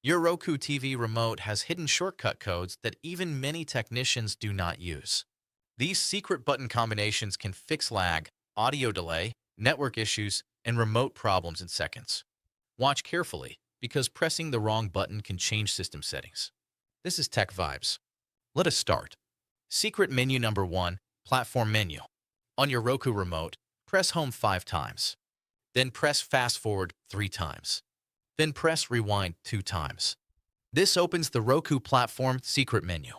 Your Roku TV remote has hidden shortcut codes that even many technicians do not use. These secret button combinations can fix lag, audio delay, network issues, and remote problems in seconds. Watch carefully, because pressing the wrong button can change system settings. This is Tech Vibes. Let us start. Secret menu number 1, Platform menu. On your Roku remote, press Home 5 times. Then press Fast Forward 3 times. Then press Rewind 2 times. This opens the Roku platform secret menu.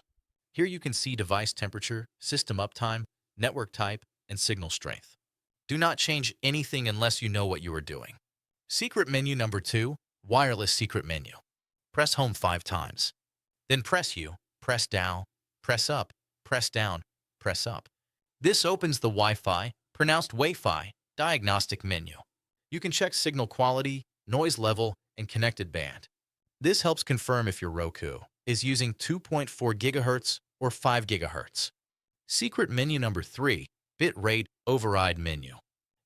Here you can see device temperature, system uptime, network type, and signal strength. Do not change anything unless you know what you are doing. Secret menu number 2, Wireless secret menu. Press Home 5 times. Then press U, press down, press up, press down, press up. This opens the Wi-Fi, pronounced Wi-Fi, diagnostic menu. You can check signal quality, noise level, and connected band. This helps confirm if your Roku is using 2.4 GHz or 5 GHz. Secret menu number 3, Bitrate override menu.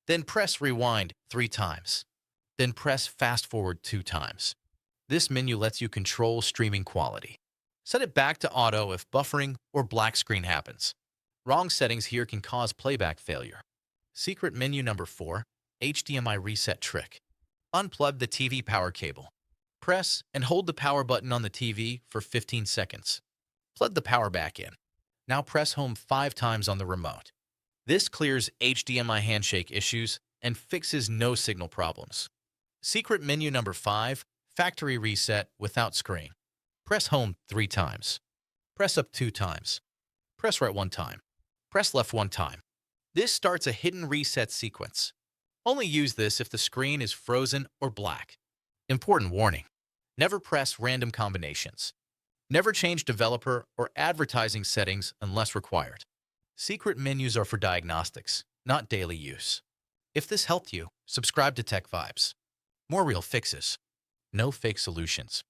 Then press Rewind 3 times. Then press Fast Forward 2 times. This menu lets you control streaming quality. Set it back to auto if buffering or black screen happens. Wrong settings here can cause playback failure. Secret menu number 4, HDMI reset trick. Unplug the TV power cable. Press and hold the power button on the TV for 15 seconds. Plug the power back in. Now press Home 5 times on the remote. This clears HDMI handshake issues and fixes no signal problems. Secret menu number 5, Factory reset without screen. Press Home 3 times. Press up 2 times. Press right 1 time. Press left 1 time. This starts a hidden reset sequence. Only use this if the screen is frozen or black. Important warning: never press random combinations. Never change developer or advertising settings unless required. Secret menus are for diagnostics, not daily use. If this helped you, subscribe to Tech Vibes. More real fixes, no fake solutions.